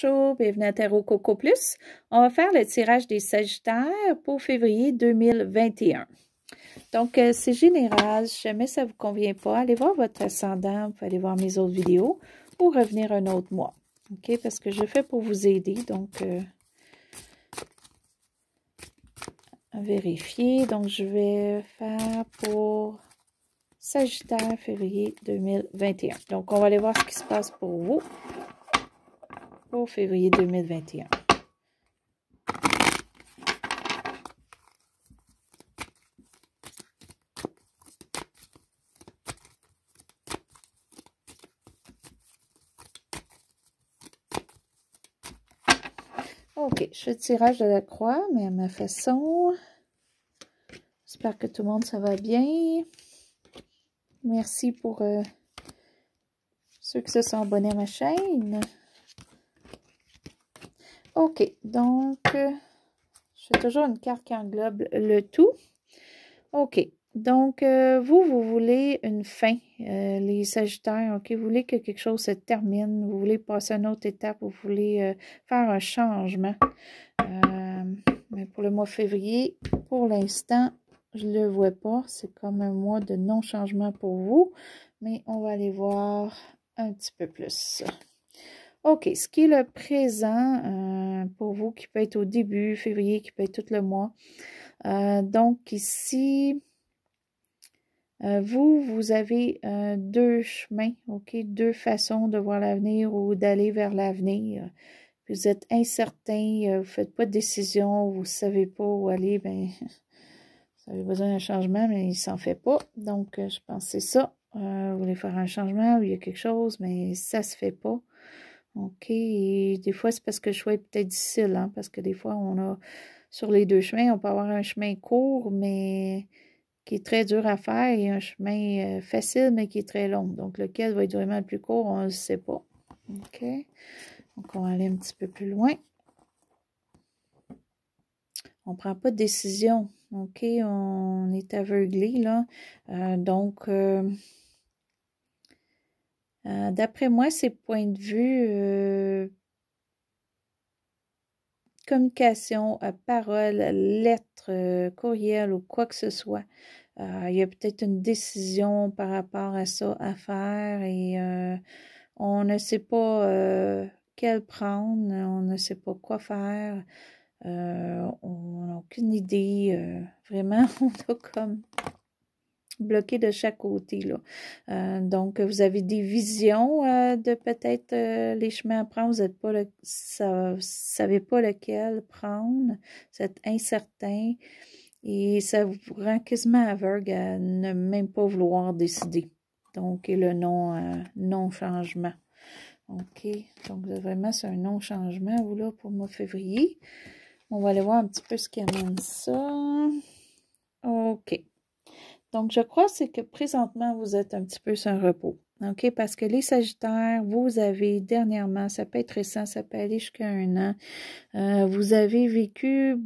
Bonjour, bienvenue à Tarot Coco Plus. On va faire le tirage des Sagittaires pour février 2021. Donc, c'est général. Si jamais ça ne vous convient pas, allez voir votre ascendant, vous pouvez aller voir mes autres vidéos ou revenir un autre mois. OK? Parce que je fais pour vous aider. Donc, à vérifier. Donc, je vais faire pour Sagittaire février 2021. Donc, on va aller voir ce qui se passe pour vous pour février 2021. OK, je fais le tirage de la croix, mais à ma façon. J'espère que tout le monde, ça va bien. Merci pour ceux qui se sont abonnés à ma chaîne. OK, donc, je fais toujours une carte qui englobe le tout. OK, donc, vous voulez une fin, les Sagittaires, OK? Vous voulez que quelque chose se termine, vous voulez passer à une autre étape, vous voulez faire un changement. Mais pour le mois de février, pour l'instant, je ne le vois pas. C'est comme un mois de non-changement pour vous. Mais on va aller voir un petit peu plus. OK, ce qui est le présent pour vous, qui peut être au début février, qui peut être tout le mois. Donc ici, vous avez deux chemins, OK? Deux façons de voir l'avenir ou d'aller vers l'avenir. Vous êtes incertain, vous ne faites pas de décision, vous ne savez pas où aller, bien, vous avez besoin d'un changement, mais il ne s'en fait pas. Donc, je pense que c'est ça. Vous voulez faire un changement, il y a quelque chose, mais ça ne se fait pas. OK, et des fois, c'est parce que le choix est peut-être difficile, hein, parce que des fois, on a, sur les deux chemins, on peut avoir un chemin court, mais qui est très dur à faire, et un chemin facile, mais qui est très long. Donc, lequel va être vraiment le plus court, on ne le sait pas. OK. Donc, on va aller un petit peu plus loin. On ne prend pas de décision. OK, on est aveuglé, là. D'après moi, ces points de vue, communication, parole, lettre, courriel ou quoi que ce soit. Il y a peut-être une décision par rapport à ça à faire et on ne sait pas quelle prendre, on ne sait pas quoi faire, on n'a aucune idée. Vraiment, on a comme bloqué de chaque côté, là. Donc, vous avez des visions de peut-être les chemins à prendre. Vous n'êtes pas savez pas lequel prendre. Vous êtes incertain. Et ça vous rend quasiment aveugle à ne même pas vouloir décider. Donc, et le non-changement. OK. Donc, vraiment, c'est un non-changement, vous, là, pour le mois de février. On va aller voir un petit peu ce qui amène ça. OK. Donc, je crois c'est que présentement, vous êtes un petit peu sur un repos. OK? Parce que les Sagittaires, vous avez dernièrement, ça peut être récent, ça peut aller jusqu'à 1 an, vous avez vécu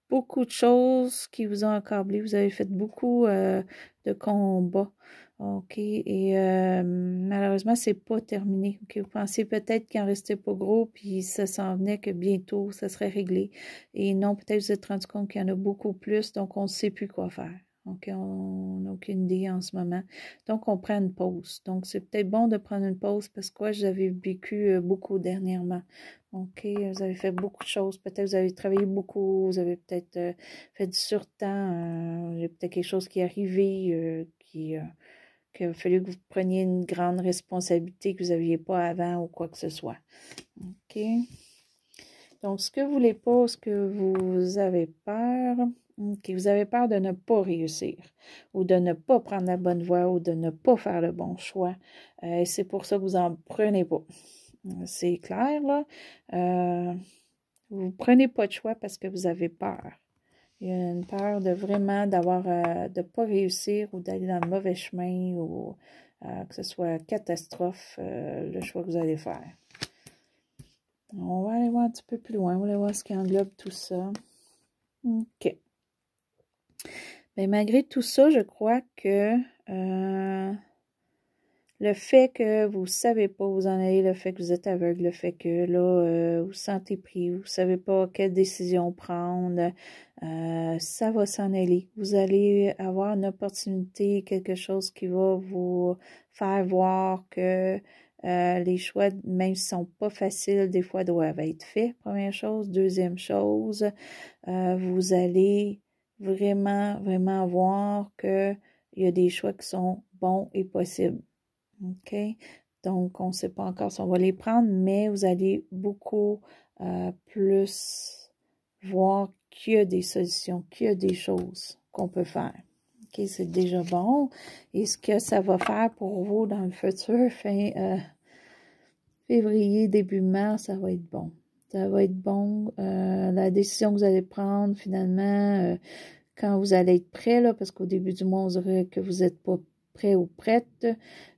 beaucoup de choses qui vous ont accablé. Vous avez fait beaucoup de combats. OK? Et malheureusement, c'est pas terminé. OK? Vous pensez peut-être qu'il en restait pas gros, puis ça s'en venait que bientôt, ça serait réglé. Et non, peut-être vous êtes rendu compte qu'il y en a beaucoup plus, donc on ne sait plus quoi faire. OK, on n'a aucune idée en ce moment. Donc, on prend une pause. Donc, c'est peut-être bon de prendre une pause parce que j'avais vécu beaucoup dernièrement. OK, vous avez fait beaucoup de choses. Peut-être vous avez travaillé beaucoup, vous avez peut-être fait du surtemps. Il y a peut-être quelque chose qui est arrivé, qu'il a fallu que vous preniez une grande responsabilité que vous n'aviez pas avant ou quoi que ce soit. OK. Donc, ce que vous voulez pas, ce que vous avez peur, OK, vous avez peur de ne pas réussir ou de ne pas prendre la bonne voie ou de ne pas faire le bon choix. C'est pour ça que vous n'en prenez pas. C'est clair, là. Vous ne prenez pas de choix parce que vous avez peur. Il y a une peur de vraiment de ne pas réussir ou d'aller dans le mauvais chemin ou que ce soit catastrophe, le choix que vous allez faire. On va aller voir un petit peu plus loin. On va aller voir ce qui englobe tout ça. OK. Mais malgré tout ça, je crois que le fait que vous savez pas où vous en allez, le fait que vous êtes aveugle, le fait que là, vous sentez pris, vous savez pas quelle décision prendre, ça va s'en aller. Vous allez avoir une opportunité, quelque chose qui va vous faire voir que les choix, même s'ils sont pas faciles, des fois doivent être faits, première chose. Deuxième chose, vous allez vraiment, vraiment voir que il y a des choix qui sont bons et possibles. OK? Donc, on ne sait pas encore si on va les prendre, mais vous allez beaucoup plus voir qu'il y a des solutions, qu'il y a des choses qu'on peut faire. OK? C'est déjà bon. Et ce que ça va faire pour vous dans le futur, fin février, début mars, ça va être bon. Ça va être bon. La décision que vous allez prendre, finalement, quand vous allez être prêt, là, parce qu'au début du mois, on dirait que vous n'êtes pas prêt ou prête.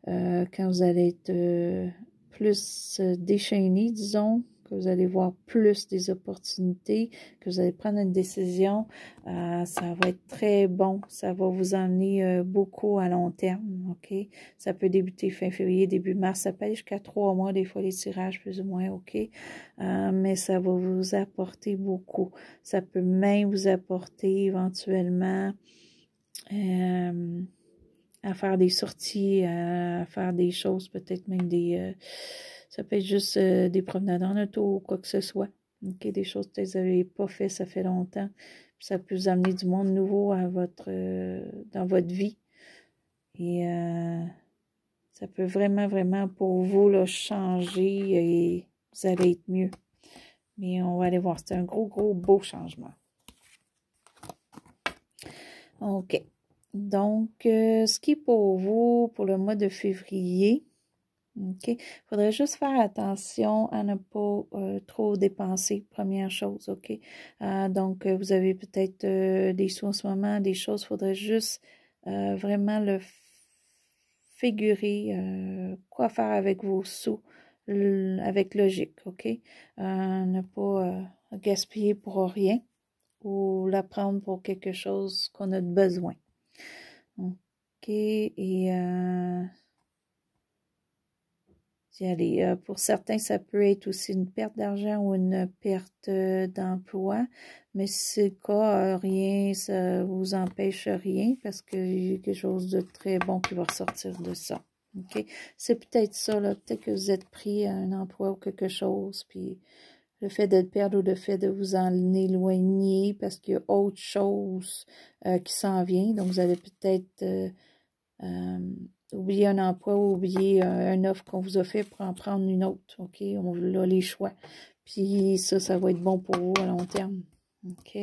Quand vous allez être plus déchaîné, disons, que vous allez voir plus des opportunités, que vous allez prendre une décision, ça va être très bon. Ça va vous emmener beaucoup à long terme, OK? Ça peut débuter fin février, début mars. Ça peut aller jusqu'à 3 mois, des fois, les tirages, plus ou moins, OK? Mais ça va vous apporter beaucoup. Ça peut même vous apporter éventuellement à faire des sorties, à faire des choses, peut-être même des... ça peut être juste des promenades en auto ou quoi que ce soit. OK, des choses que vous n'avez pas fait, ça fait longtemps. Puis ça peut vous amener du monde nouveau à dans votre vie. Et ça peut vraiment, vraiment pour vous là, changer et vous allez être mieux. Mais on va aller voir. C'est un gros, gros, beau changement. OK. Donc, ce qui est pour vous, pour le mois de février, OK, il faudrait juste faire attention à ne pas trop dépenser, première chose, OK? Donc, vous avez peut-être des sous en ce moment, des choses, il faudrait juste vraiment le figurer, quoi faire avec vos sous, avec logique, OK? Ne pas gaspiller pour rien ou la prendre pour quelque chose qu'on a besoin. OK, et pour certains, ça peut être aussi une perte d'argent ou une perte d'emploi, mais si c'est le cas, rien, ça vous empêche rien parce qu'il y a quelque chose de très bon qui va ressortir de ça. OK? C'est peut-être ça, là, peut-être que vous êtes pris à un emploi ou quelque chose, puis le fait de le perdre ou le fait de vous en éloigner parce qu'il y a autre chose qui s'en vient. Donc, vous allez peut-être oublier un emploi ou oublier un offre qu'on vous a fait pour en prendre une autre. OK? On a les choix. Puis ça va être bon pour vous à long terme. OK?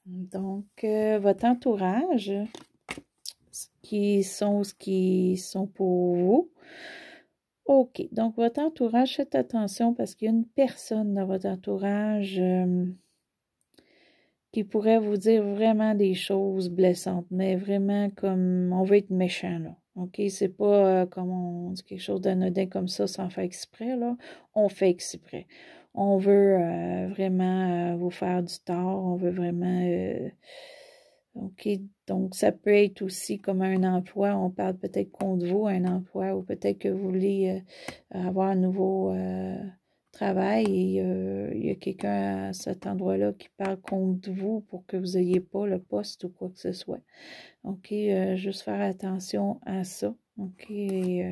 Donc, votre entourage, ce qui sont pour vous. OK. Donc, votre entourage, faites attention parce qu'il y a une personne dans votre entourage qui pourrait vous dire vraiment des choses blessantes, mais vraiment comme on veut être méchant, là. OK? C'est pas comme on dit quelque chose d'anodin comme ça sans faire exprès, là. On fait exprès. On veut vraiment vous faire du tort. On veut vraiment... OK? Donc, ça peut être aussi comme un emploi. On parle peut-être contre vous, un emploi, ou peut-être que vous voulez avoir un nouveau travail et il y a quelqu'un à cet endroit-là qui parle contre vous pour que vous n'ayez pas le poste ou quoi que ce soit. OK? Juste faire attention à ça. OK? Et,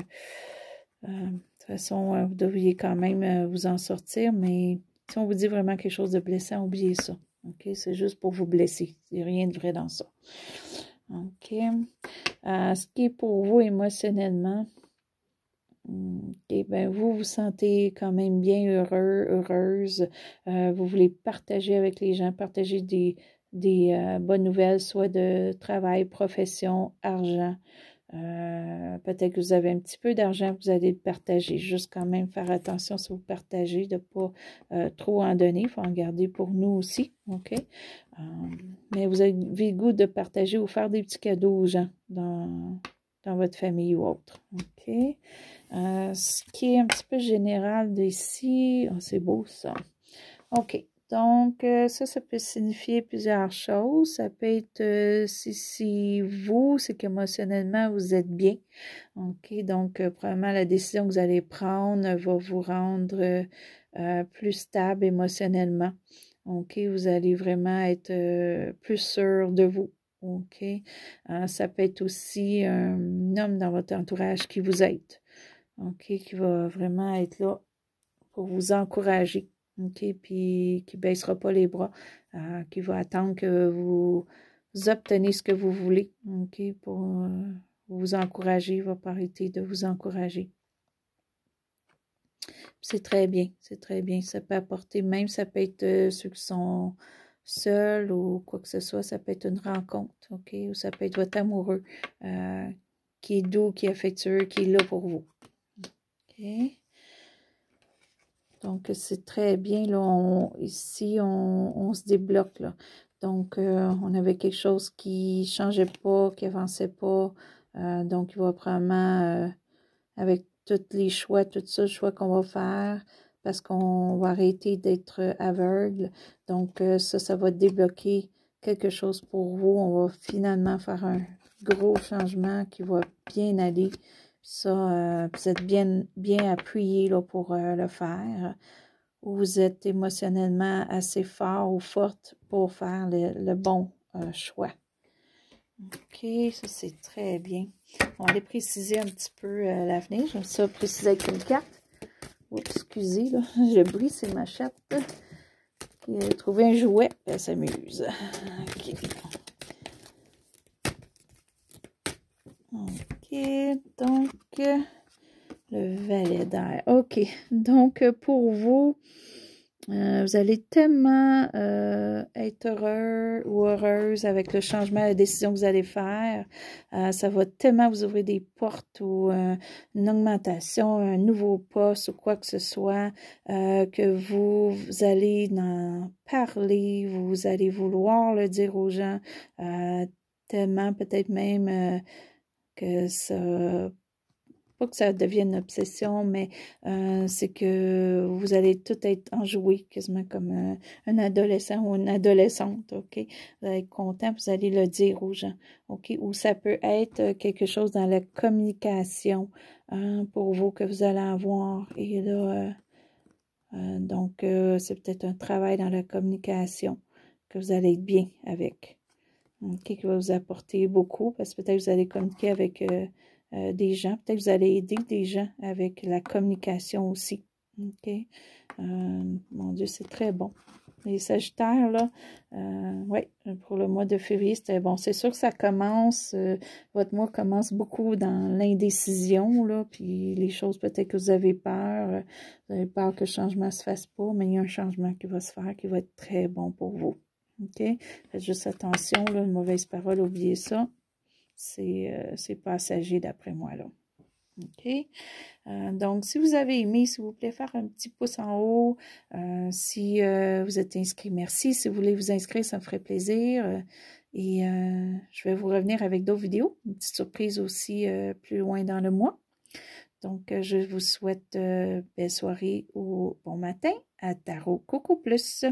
de toute façon, vous devriez quand même vous en sortir, mais si on vous dit vraiment quelque chose de blessant, oubliez ça. OK? C'est juste pour vous blesser. Il n'y a rien de vrai dans ça. OK? Ce qui est pour vous émotionnellement, OK, ben vous vous sentez quand même bien heureuse. Vous voulez partager avec les gens, partager des bonnes nouvelles, soit de travail, profession, argent. Peut-être que vous avez un petit peu d'argent, vous allez le partager. Juste quand même faire attention si vous partagez, de ne pas trop en donner. Il faut en garder pour nous aussi. OK? Mais vous avez le goût de partager ou faire des petits cadeaux aux gens dans votre famille ou autre. OK? Ce qui est un petit peu général d'ici, oh, c'est beau ça. OK. Donc, ça peut signifier plusieurs choses. Ça peut être si vous, c'est qu'émotionnellement, vous êtes bien. OK? Donc, probablement, la décision que vous allez prendre va vous rendre plus stable émotionnellement. OK? Vous allez vraiment être plus sûr de vous. OK? Ça peut être aussi un homme dans votre entourage qui vous aide. OK? Qui va vraiment être là pour vous encourager. OK? Puis qui ne baissera pas les bras. Qui va attendre que vous obteniez ce que vous voulez. OK? Pour vous encourager. Il va pas arrêter de vous encourager. C'est très bien. C'est très bien. Ça peut apporter, même ça peut être ceux qui sont seuls ou quoi que ce soit. Ça peut être une rencontre. OK? Ou ça peut être votre amoureux qui est doux, qui est affectueux, qui est là pour vous. OK? Donc, c'est très bien, là, ici, on se débloque, là. Donc, on avait quelque chose qui changeait pas, qui avançait pas. Donc, il va probablement, avec tous les choix, tout ça, le choix qu'on va faire, parce qu'on va arrêter d'être aveugle. Donc, ça va débloquer quelque chose pour vous. On va finalement faire un gros changement qui va bien aller. Ça, vous êtes bien appuyé là, pour le faire. Vous êtes émotionnellement assez fort ou forte pour faire le bon choix. OK, ça c'est très bien. On va aller préciser un petit peu l'avenir. J'aime ça préciser avec une carte. Oups, excusez, là, je brise, c'est ma chatte qui a trouvé un jouet. Elle s'amuse. OK. OK, donc, le valet d'air. OK, donc, pour vous, vous allez tellement être heureux ou heureuse avec le changement, la décision que vous allez faire. Ça va tellement vous ouvrir des portes ou une augmentation, un nouveau poste ou quoi que ce soit, que vous allez en parler, vous allez vouloir le dire aux gens, tellement peut-être même que ça... Pas que ça devienne une obsession, mais c'est que vous allez tout être enjoué, quasiment comme un adolescent ou une adolescente, OK? Vous allez être content, vous allez le dire aux gens, OK? Ou ça peut être quelque chose dans la communication pour vous que vous allez avoir. Et là, donc, c'est peut-être un travail dans la communication que vous allez être bien avec. OK? Qui va vous apporter beaucoup, parce que peut-être vous allez communiquer avec... des gens. Peut-être que vous allez aider des gens avec la communication aussi. OK? Mon Dieu, c'est très bon. Les Sagittaires, là, oui, pour le mois de février, c'était bon. C'est sûr que ça commence, votre mois commence beaucoup dans l'indécision, là, puis les choses peut-être que vous avez peur que le changement ne se fasse pas, mais il y a un changement qui va se faire, qui va être très bon pour vous. OK? Faites juste attention, là, une mauvaise parole, oubliez ça. C'est passager d'après moi, là. OK? Donc, si vous avez aimé, s'il vous plaît, faire un petit pouce en haut. Si vous êtes inscrit, merci. Si vous voulez vous inscrire, ça me ferait plaisir. Et je vais vous revenir avec d'autres vidéos. Une petite surprise aussi plus loin dans le mois. Donc, je vous souhaite belle soirée ou bon matin à Tarot Coco Plus.